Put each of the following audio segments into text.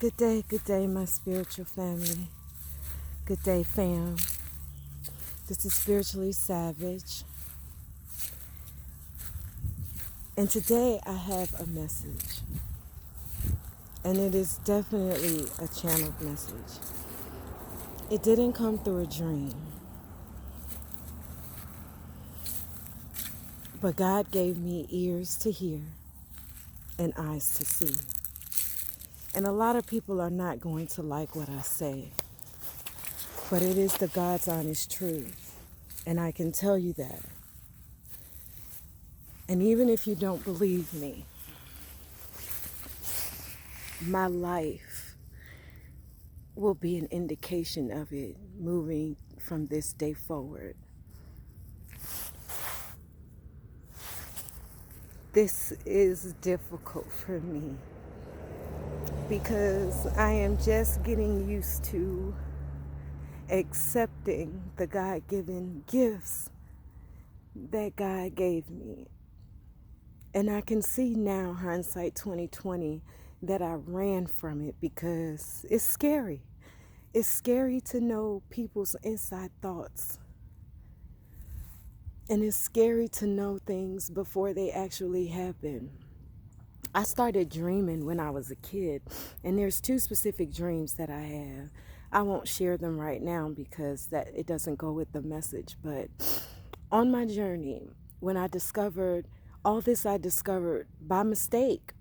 Good day, my spiritual family. Good day, fam. This is Spiritually Savage. And today I have a message. And it is definitely a channeled message. It didn't come through a dream. But God gave me ears to hear and eyes to see. And a lot of people are not going to like what I say. But it is the God's honest truth. And I can tell you that. And even if you don't believe me, my life will be an indication of it moving from this day forward. This is difficult for me because I am just getting used to accepting the God-given gifts that God gave me. And I can see now, hindsight 2020, that I ran from it because it's scary. It's scary to know people's inside thoughts. And it's scary to know things before they actually happen. I started dreaming when I was a kid, and there's two specific dreams that I have. I won't share them right now because that it doesn't go with the message, but on my journey, when I discovered all this, I discovered by mistake,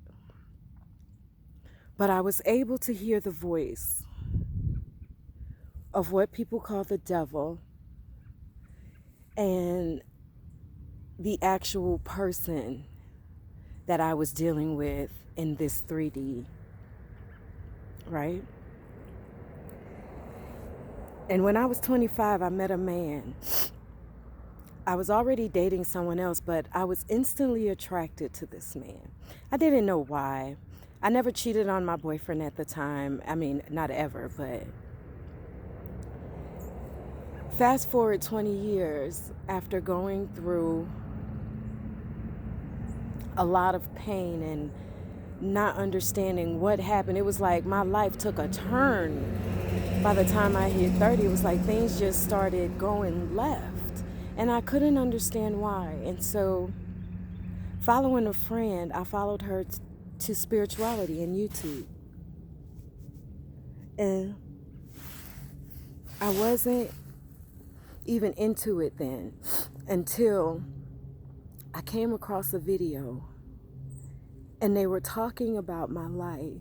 but I was able to hear the voice of what people call the devil and the actual person that I was dealing with in this 3D, right? And when I was 25, I met a man. I was already dating someone else, but I was instantly attracted to this man. I didn't know why. I never cheated on my boyfriend at the time. I mean, not ever, but fast forward 20 years after going through a lot of pain and not understanding what happened. It was like my life took a turn. By the time I hit 30, it was like things just started going left. And I couldn't understand why. And so, following a friend, I followed her to spirituality and YouTube. And I wasn't even into it then until I came across a video and they were talking about my life.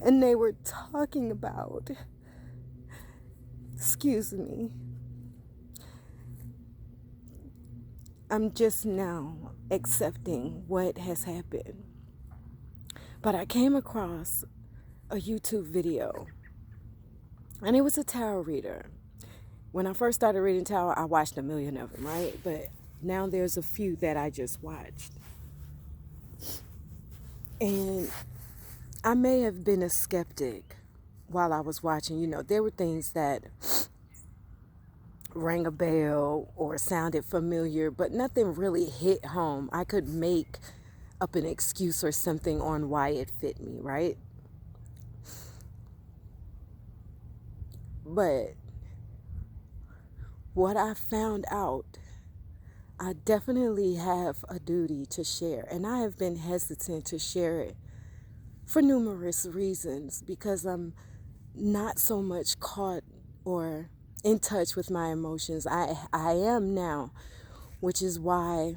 And they were talking about, excuse me, I'm just now accepting what has happened. But I came across a YouTube video, and it was a tarot reader. When I first started reading tarot, I watched a million of them, right? But now there's a few that I just watched. And I may have been a skeptic while I was watching. You know, there were things that rang a bell or sounded familiar, but nothing really hit home. I could make up an excuse or something on why it fit me, right? But what I found out, I definitely have a duty to share, and I have been hesitant to share it for numerous reasons because I'm not so much caught or in touch with my emotions. I am now, which is why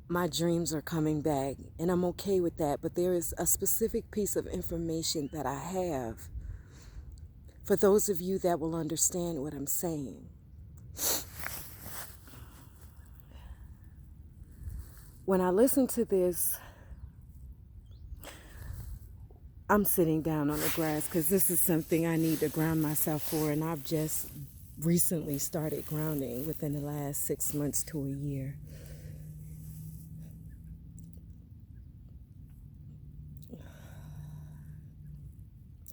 my dreams are coming back, and I'm okay with that. But there is a specific piece of information that I have for those of you that will understand what I'm saying. When I listen to this, I'm sitting down on the grass because this is something I need to ground myself for, and I've just recently started grounding within the last 6 months to a year.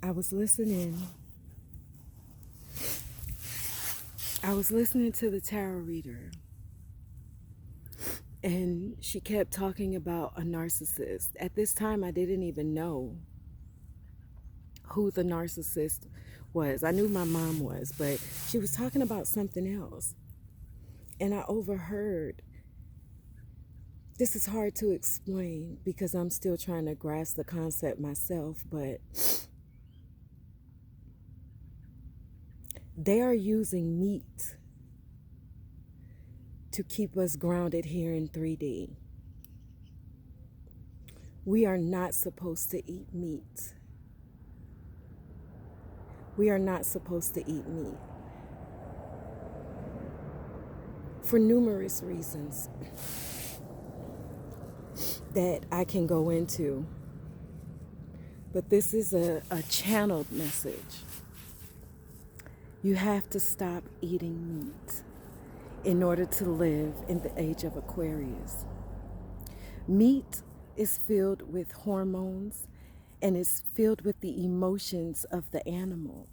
I was listening to the tarot reader, And she kept talking about a narcissist. At this time, I didn't even know who the narcissist was. I knew my mom was, but she was talking about something else. And I overheard. This is hard to explain because I'm still trying to grasp the concept myself, but they are using meat to keep us grounded here in 3D. We are not supposed to eat meat. We are not supposed to eat meat for numerous reasons that I can go into. But this is a channeled message. You have to stop eating meat in order to live in the age of Aquarius. Meat is filled with hormones and is filled with the emotions of the animal.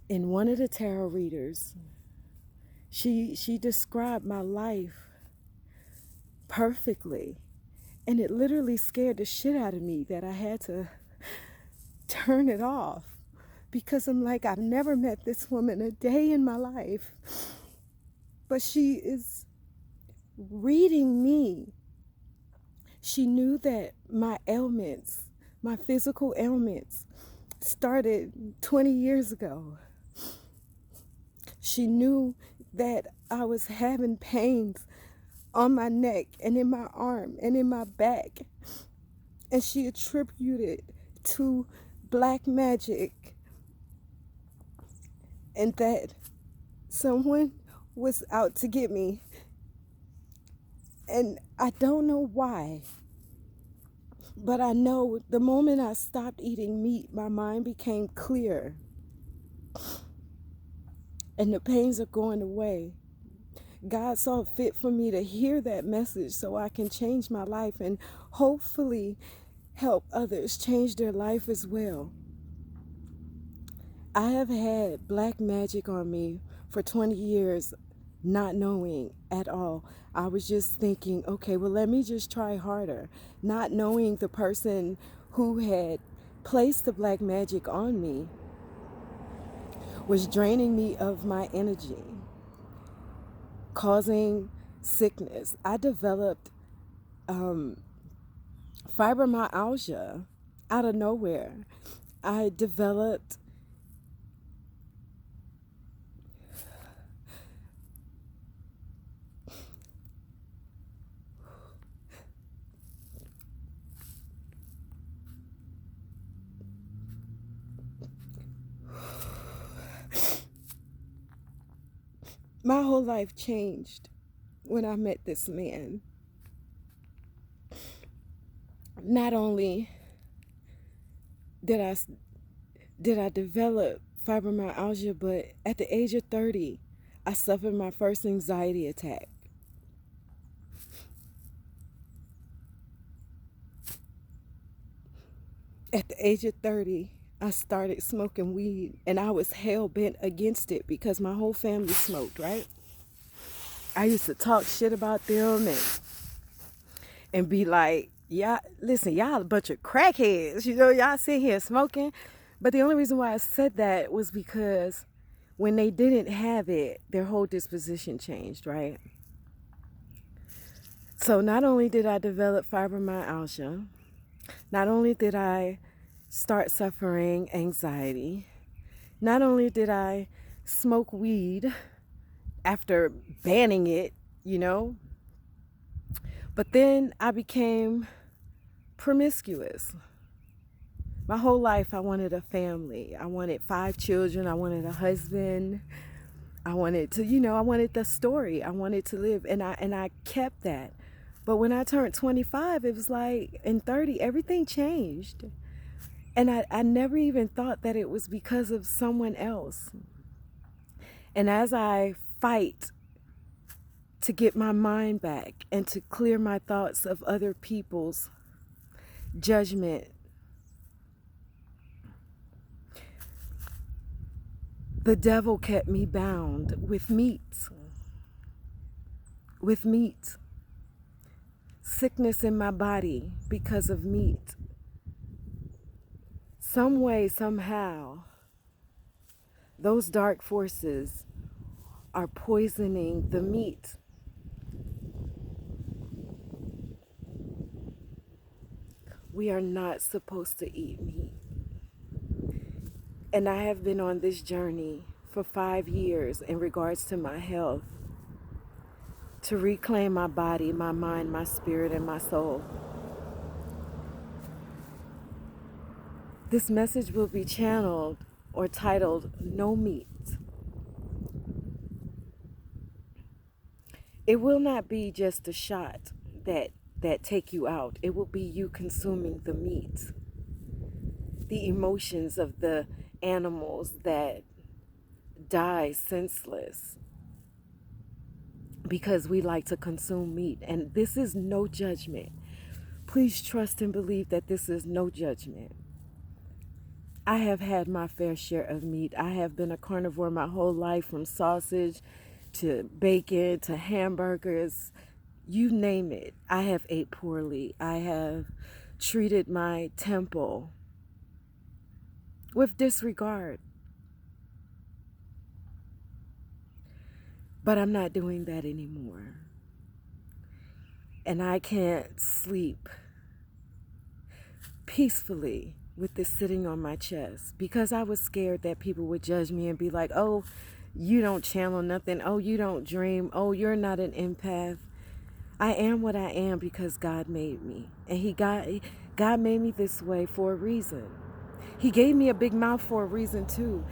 And one of the tarot readers, she described my life perfectly. And it literally scared the shit out of me that I had to turn it off. Because I'm like, I've never met this woman a day in my life. But she is reading me. She knew that my ailments, my physical ailments, started 20 years ago. She knew that I was having pains on my neck and in my arm and in my back. And she attributed to black magic and that someone was out to get me. And I don't know why, but I know the moment I stopped eating meat, my mind became clear. And the pains are going away. God saw fit for me to hear that message so I can change my life and hopefully help others change their life as well. I have had black magic on me for 20 years, not knowing at all. I was just thinking, okay, well, let me just try harder, not knowing the person who had placed the black magic on me was draining me of my energy, causing sickness. I developed fibromyalgia out of nowhere. I developed my whole life changed when I met this man. Not only did I develop fibromyalgia, but at the age of 30, I suffered my first anxiety attack. At the age of 30, I started smoking weed, and I was hell bent against it because my whole family smoked, right? I used to talk shit about them and be like, y'all, listen, y'all a bunch of crackheads. You know, y'all sit here smoking. But the only reason why I said that was because when they didn't have it, their whole disposition changed, right? So not only did I develop fibromyalgia, not only did I start suffering anxiety, not only did I smoke weed after banning it, you know, but then I became promiscuous. My whole life I wanted a family. I wanted 5 children. I wanted a husband. I wanted to, I wanted the story. I wanted to live, and I kept that. But when I turned 25, it was like, in 30, everything changed. And I never even thought that it was because of someone else. And as I fight to get my mind back and to clear my thoughts of other people's judgment, The devil kept me bound with meat, with meat. Sickness in my body because of meat. Some way, somehow, those dark forces are poisoning the meat. We are not supposed to eat meat. And I have been on this journey for 5 years in regards to my health, to reclaim my body, my mind, my spirit, and my soul. This message will be channeled or titled No Meat. It will not be just a shot that take you out. It will be you consuming the meat. The emotions of the animals that die senseless because we like to consume meat. And this is no judgment. Please trust and believe that this is no judgment. I have had my fair share of meat. I have been a carnivore my whole life, from sausage to bacon to hamburgers, you name it. I have ate poorly. I have treated my temple with disregard. But I'm not doing that anymore. And I can't sleep peacefully with this sitting on my chest because I was scared that people would judge me and be like, oh, you don't channel nothing. Oh, you don't dream. Oh, you're not an empath. I am what I am because God made me. And God made me this way for a reason. He gave me a big mouth for a reason too.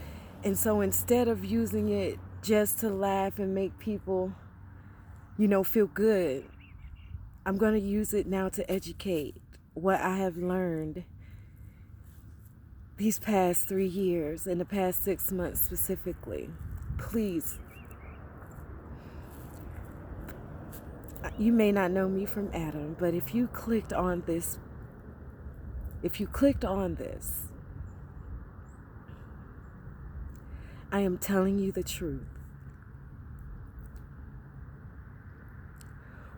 And so instead of using it just to laugh and make people, feel good, I'm going to use it now to educate what I have learned these past 3 years, in the past 6 months specifically. Please, you may not know me from Adam, but if you clicked on this, I am telling you the truth.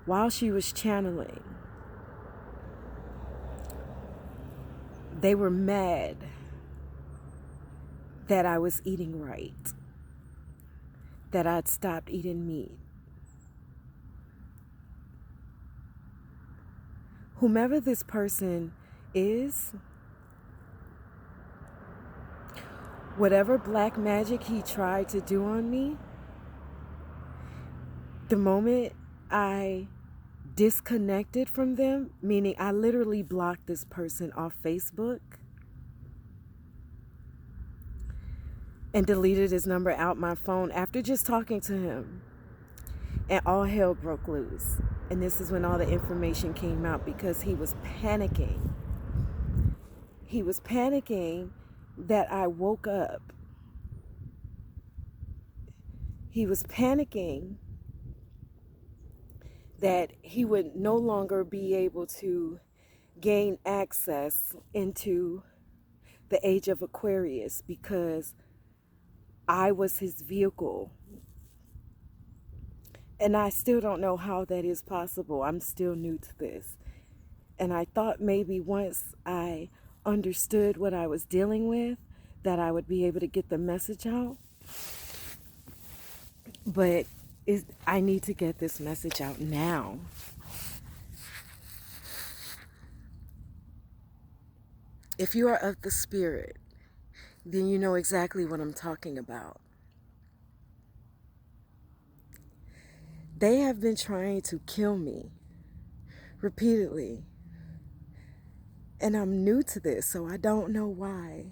While she was channeling, they were mad that I was eating right, that I'd stopped eating meat. Whomever this person is, whatever black magic he tried to do on me, the moment I disconnected from them, meaning I literally blocked this person off Facebook and deleted his number out my phone after just talking to him, and all hell broke loose. And this is when all the information came out because he was panicking. He was panicking that I woke up. He was panicking that he would no longer be able to gain access into the age of Aquarius because I was his vehicle. And I still don't know how that is possible. I'm still new to this. And I thought maybe once I understood what I was dealing with, that I would be able to get the message out. But I need to get this message out now. If you are of the spirit, then you know exactly what I'm talking about. They have been trying to kill me repeatedly. And I'm new to this, so I don't know why.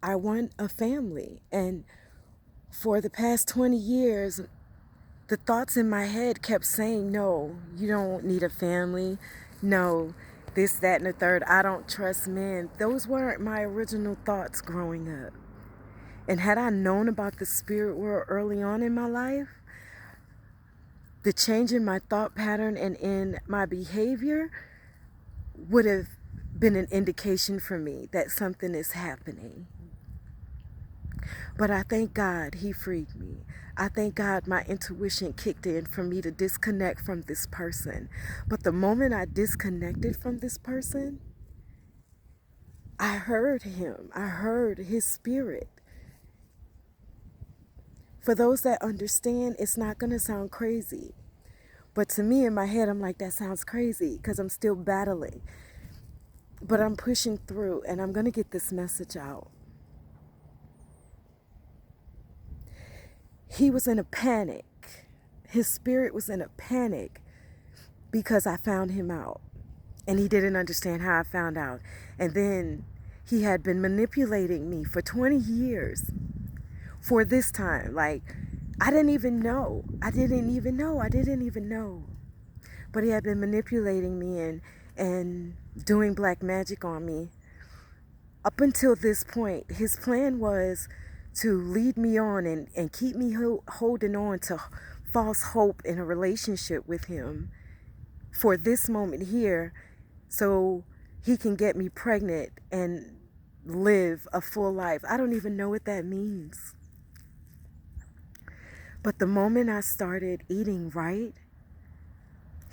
I want a family. And for the past 20 years, the thoughts in my head kept saying, no, you don't need a family. No, this, that, and the third. I don't trust men. Those weren't my original thoughts growing up. And had I known about the spirit world early on in my life, the change in my thought pattern and in my behavior would have been an indication for me that something is happening. But I thank God he freed me. I thank God my intuition kicked in for me to disconnect from this person. But the moment I disconnected from this person, I heard him. I heard his spirit. For those that understand, it's not going to sound crazy. But to me, in my head, I'm like, that sounds crazy because I'm still battling. But I'm pushing through, and I'm going to get this message out. He was in a panic. His spirit was in a panic because I found him out. And he didn't understand how I found out. And then he had been manipulating me for 20 years for this time. Like, I didn't even know. I didn't even know. But he had been manipulating me and doing black magic on me. Up until this point, his plan was to lead me on and keep me holding on to false hope in a relationship with him for this moment here, so he can get me pregnant and live a full life. I don't even know what that means. But the moment I started eating right,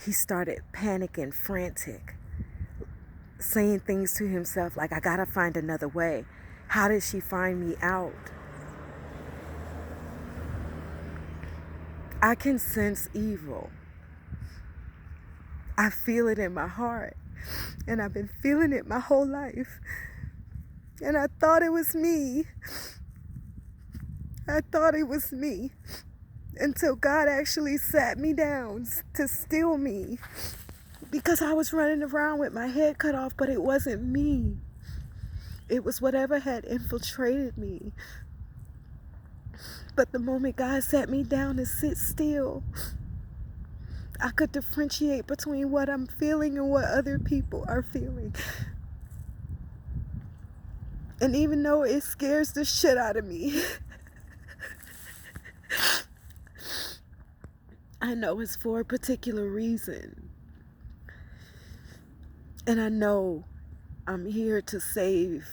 he started panicking, frantic, saying things to himself like, I gotta find another way. How did she find me out? I can sense evil. I feel it in my heart. And I've been feeling it my whole life. And I thought it was me. Until God actually sat me down to steal me. Because I was running around with my head cut off, but it wasn't me. It was whatever had infiltrated me. But the moment God sat me down to sit still, I could differentiate between what I'm feeling and what other people are feeling. And even though it scares the shit out of me, I know it's for a particular reason. And I know I'm here to save.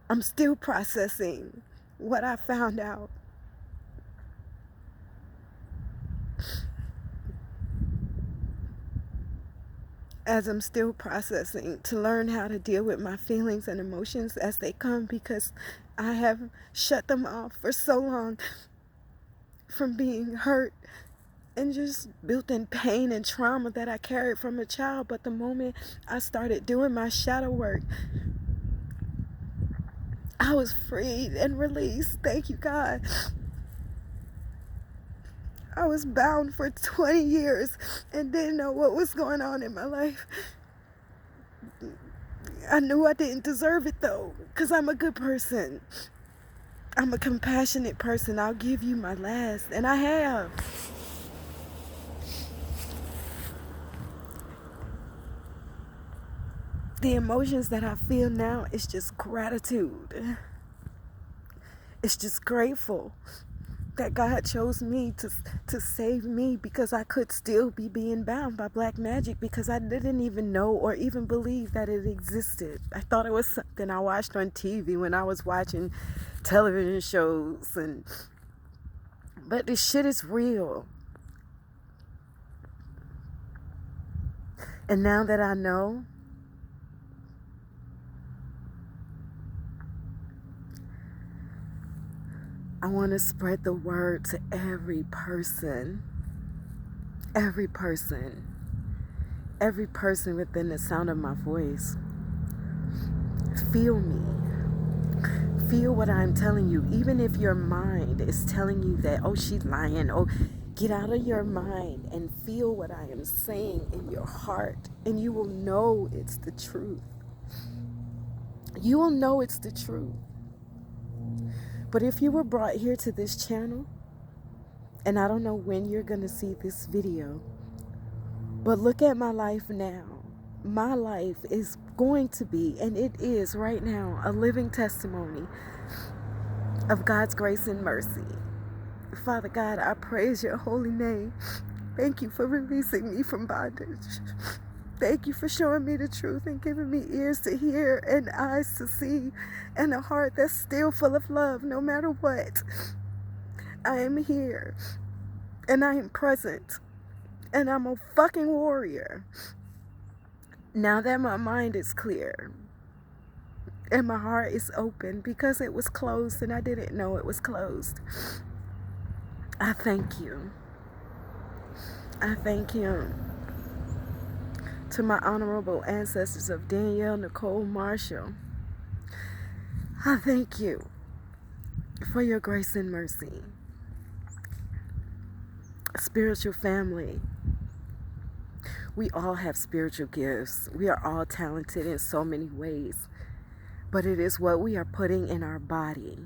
I'm still processing what I found out. As I'm still processing to learn how to deal with my feelings and emotions as they come, because I have shut them off for so long from being hurt and just built in pain and trauma that I carried from a child. But the moment I started doing my shadow work, I was freed and released. Thank you, God. I was bound for 20 years and didn't know what was going on in my life. I knew I didn't deserve it though, because I'm a good person. I'm a compassionate person. I'll give you my last, and I have. The emotions that I feel now is just gratitude. It's just grateful that God chose me to save me, because I could still be being bound by black magic because I didn't even know or even believe that it existed. I thought it was something I watched on TV when I was watching television shows, but this shit is real. And now that I know, I want to spread the word to every person within the sound of my voice. Feel me. Feel what I'm telling you. Even if your mind is telling you that, oh, she's lying, oh, get out of your mind and feel what I am saying in your heart, and you will know it's the truth. You will know it's the truth. But if you were brought here to this channel, and I don't know when you're going to see this video, but look at my life now. My life is going to be, and it is right now, a living testimony of God's grace and mercy. Father God, I praise your holy name. Thank you for releasing me from bondage. Thank you for showing me the truth and giving me ears to hear and eyes to see and a heart that's still full of love no matter what. I am here and I am present and I'm a fucking warrior. Now that my mind is clear and my heart is open because it was closed and I didn't know it was closed, I thank you. I thank him. To my honorable ancestors of Danielle Nicole Marshall, I thank you for your grace and mercy. Spiritual family, we all have spiritual gifts. We are all talented in so many ways, but it is what we are putting in our body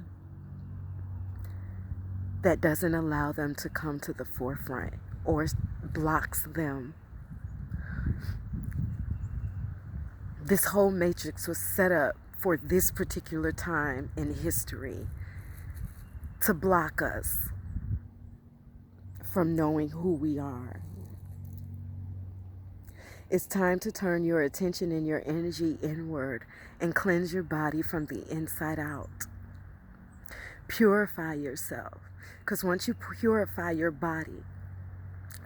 that doesn't allow them to come to the forefront or blocks them. This whole matrix was set up for this particular time in history to block us from knowing who we are. It's time to turn your attention and your energy inward and cleanse your body from the inside out. Purify yourself, because once you purify your body,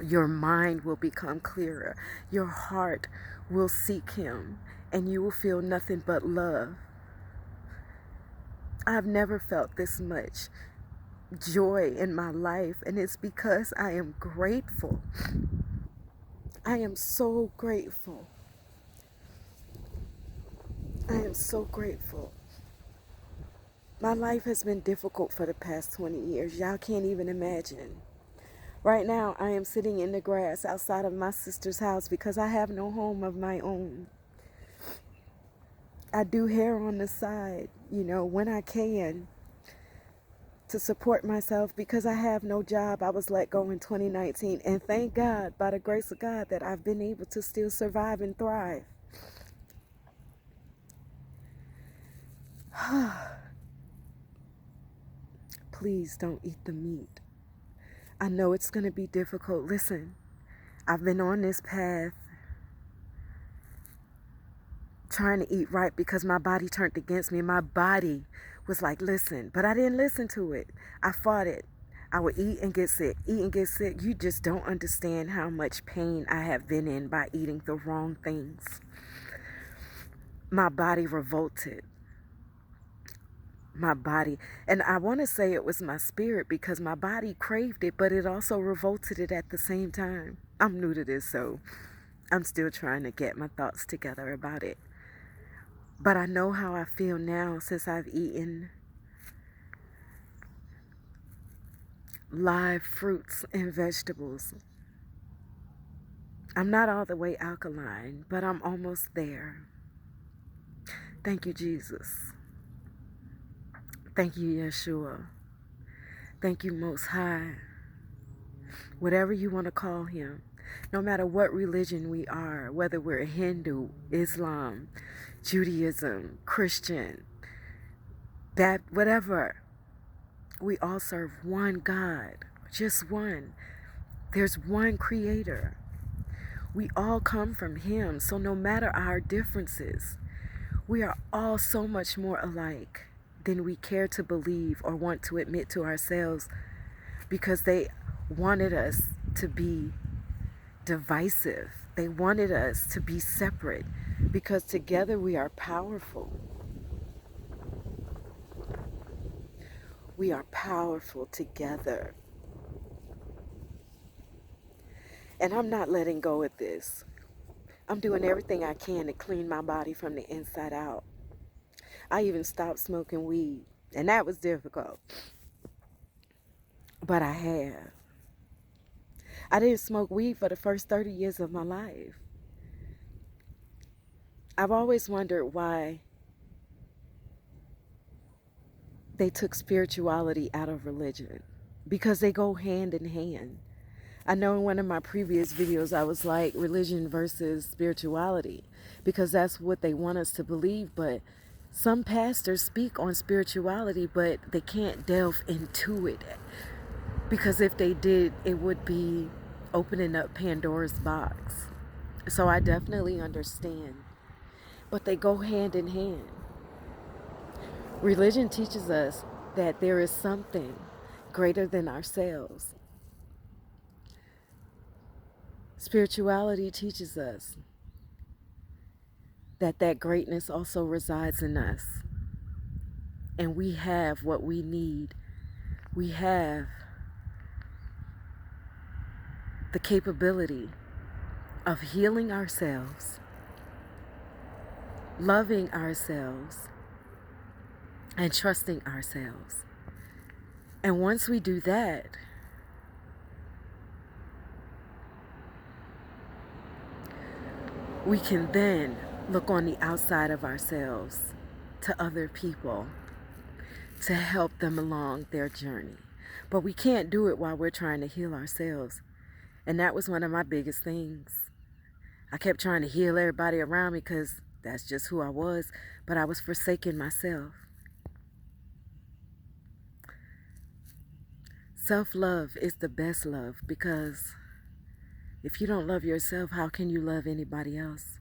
your mind will become clearer. Your heart will seek him, and you will feel nothing but love. I've never felt this much joy in my life, and it's because I am grateful. I am so grateful. I am so grateful. My life has been difficult for the past 20 years. Y'all can't even imagine. Right now, I am sitting in the grass outside of my sister's house because I have no home of my own. I do hair on the side, when I can, to support myself because I have no job. I was let go in 2019, and thank God, by the grace of God, that I've been able to still survive and thrive. Please don't eat the meat. I know it's going to be difficult. Listen, I've been on this path trying to eat right because my body turned against me. My body was like, listen, but I didn't listen to it. I fought it. I would eat and get sick, eat and get sick. You just don't understand how much pain I have been in by eating the wrong things. My body revolted. My body, and I want to say it was my spirit because my body craved it, but it also revolted it at the same time. I'm new to this, so I'm still trying to get my thoughts together about it. But I know how I feel now since I've eaten live fruits and vegetables. I'm not all the way alkaline, but I'm almost there. Thank you, Jesus. Thank you, Yeshua. Thank you, Most High. Whatever you want to call him. No matter what religion we are, whether we're Hindu, Islam, Judaism, Christian, that whatever, we all serve one God, just one. There's one creator. We all come from him, so no matter our differences, we are all so much more alike than we care to believe or want to admit to ourselves, because they wanted us to be divisive. They wanted us to be separate, because together we are powerful. We are powerful together. And I'm not letting go of this. I'm doing everything I can to clean my body from the inside out. I even stopped smoking weed, and that was difficult. But I have. I didn't smoke weed for the first 30 years of my life. I've always wondered why they took spirituality out of religion, because they go hand in hand. I know in one of my previous videos I was like, religion versus spirituality, because that's what they want us to believe. But some pastors speak on spirituality, but they can't delve into it, because if they did, it would be opening up Pandora's box. So I definitely understand. But they go hand in hand. Religion teaches us that there is something greater than ourselves. Spirituality teaches us that that greatness also resides in us. And we have what we need. We have the capability of healing ourselves, loving ourselves, and trusting ourselves. And once we do that, we can then look on the outside of ourselves to other people to help them along their journey. But we can't do it while we're trying to heal ourselves. And that was one of my biggest things. I kept trying to heal everybody around me because that's just who I was, but I was forsaking myself. Self-love is the best love, because if you don't love yourself, how can you love anybody else?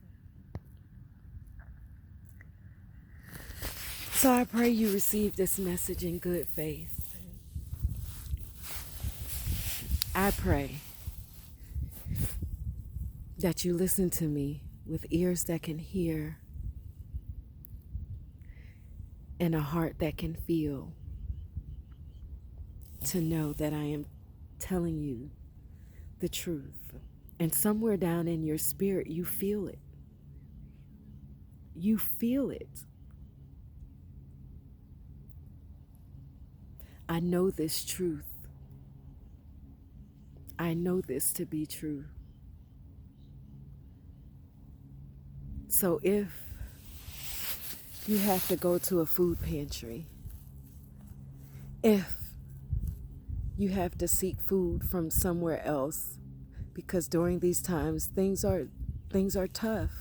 So I pray you receive this message in good faith. I pray that you listen to me with ears that can hear and a heart that can feel, to know that I am telling you the truth. And somewhere down in your spirit, you feel it. You feel it. I know this truth. I know this to be true. So if you have to go to a food pantry, if you have to seek food from somewhere else, because during these times things are tough,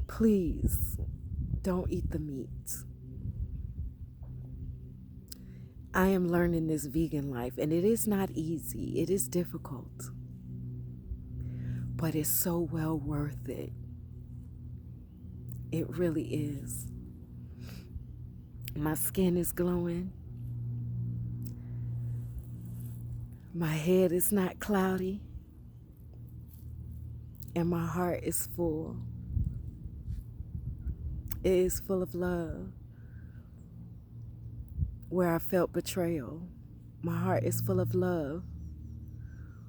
please don't eat the meat. I am learning this vegan life, and it is not easy. It is difficult, but it's so well worth it. It really is. My skin is glowing. My head is not cloudy. And my heart is full. It is full of love. Where I felt betrayal, my heart is full of love.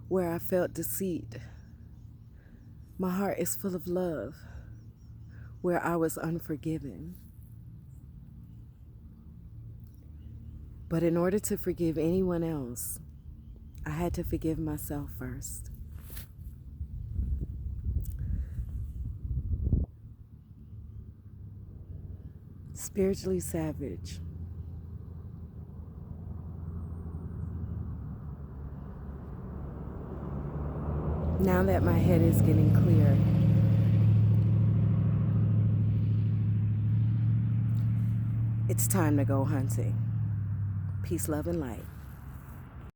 Where I felt deceit, my heart is full of love. Where I was unforgiven. But in order to forgive anyone else, I had to forgive myself first. Spiritually savage. Now that my head is getting clear, it's time to go hunting. Peace, love, and light.